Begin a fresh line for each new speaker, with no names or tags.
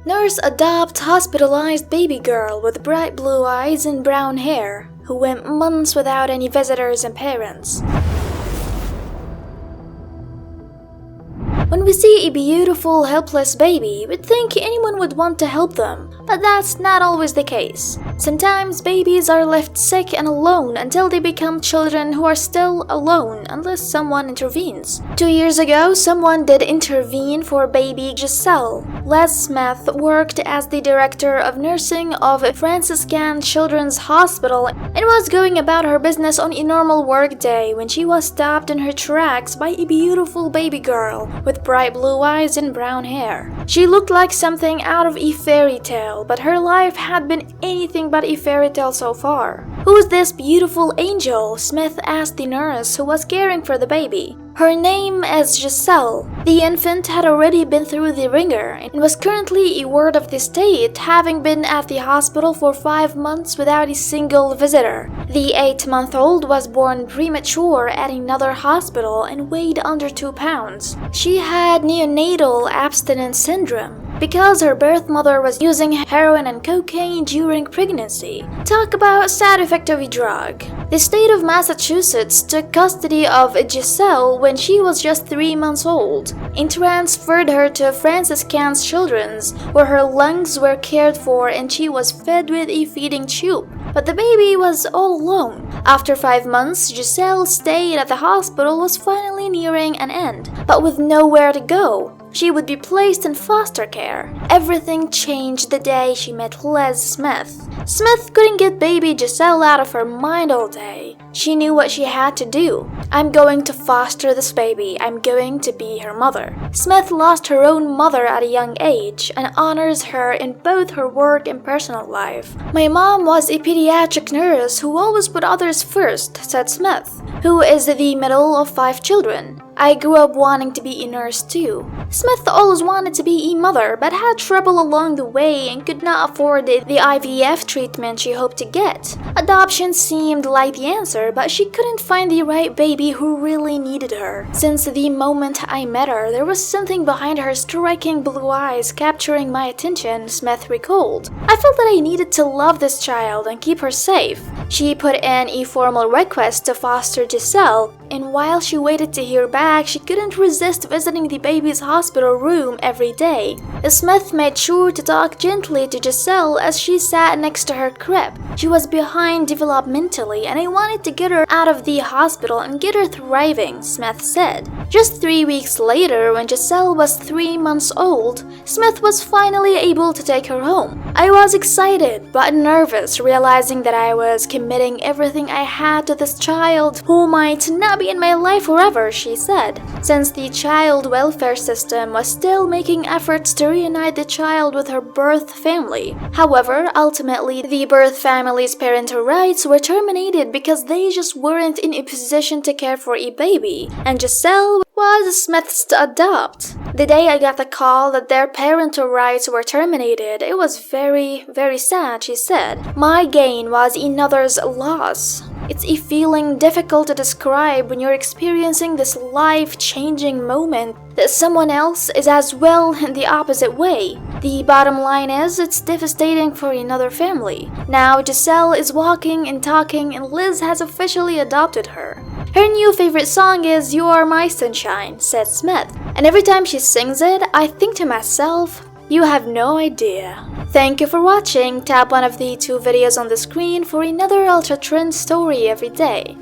Nurse adopts hospitalized baby girl with bright blue eyes and brown hair, who went months without any visitors and parents. When we see a beautiful, helpless baby, we'd think anyone would want to help them, but that's not always the case. Sometimes babies are left sick and alone until they become children who are still alone unless someone intervenes. 2 years ago, someone did intervene for baby Giselle. Les Smith worked as the director of nursing of Franciscan Children's Hospital and was going about her business on a normal work day when she was stopped in her tracks by a beautiful baby girl with bright blue eyes and brown hair. She looked like something out of a fairy tale, but her life had been anything but a fairy tale so far. "Who is this beautiful angel?" Smith asked the nurse who was caring for the baby. Her name is Giselle. The infant had already been through the ringer and was currently a ward of the state, having been at the hospital for 5 months without a single visitor. The 8-month-old was born premature at another hospital and weighed under 2 pounds. She had neonatal abstinence syndrome because her birth mother was using heroin and cocaine during pregnancy. Talk about side effect of a drug. The state of Massachusetts took custody of Giselle when she was just 3 months old and transferred her to Franciscan Children's, where her lungs were cared for and she was fed with a feeding tube. But the baby was all alone. After 5 months, Giselle's stay at the hospital was finally nearing an end, but with nowhere to go. She would be placed in foster care. Everything changed the day she met Les Smith. Smith couldn't get baby Giselle out of her mind all day. She knew what she had to do. "I'm going to foster this baby. I'm going to be her mother." Smith lost her own mother at a young age and honors her in both her work and personal life. "My mom was a pediatric nurse who always put others first," said Smith, who is the middle of 5 children. "I grew up wanting to be a nurse too." Smith always wanted to be a mother but had trouble along the way and could not afford the IVF treatment she hoped to get. Adoption seemed like the answer, but she couldn't find the right baby who really needed her. "Since the moment I met her, there was something behind her striking blue eyes capturing my attention," Smith recalled. "I felt that I needed to love this child and keep her safe." She put in a formal request to foster Giselle, and while she waited to hear back, she couldn't resist visiting the baby's hospital room every day. Smith made sure to talk gently to Giselle as she sat next to her crib. "She was behind developmentally, and I wanted to get her out of the hospital and get her thriving," Smith said. Just 3 weeks later, when Giselle was 3 months old, Smith was finally able to take her home. "I was excited but nervous, realizing that I was committing everything I had to this child who might not be in my life forever," she said. Since the child welfare system was still making efforts to reunite the child with her birth family. However, ultimately, the birth family's parental rights were terminated because they just weren't in a position to care for a baby, and Giselle was Smith's to adopt. "The day I got the call that their parental rights were terminated, it was very, very sad," she said. "My gain was another's loss. It's a feeling difficult to describe when you're experiencing this life-changing moment that someone else is as well in the opposite way. The bottom line is, it's devastating for another family. Now Giselle is walking and talking and Liz has officially adopted her. Her new favorite song is You Are My Sunshine," said Smith. "And every time she sings it, I think to myself, you have no idea." Thank you for watching. Tap one of the 2 videos on the screen for another Ultra Trend story every day.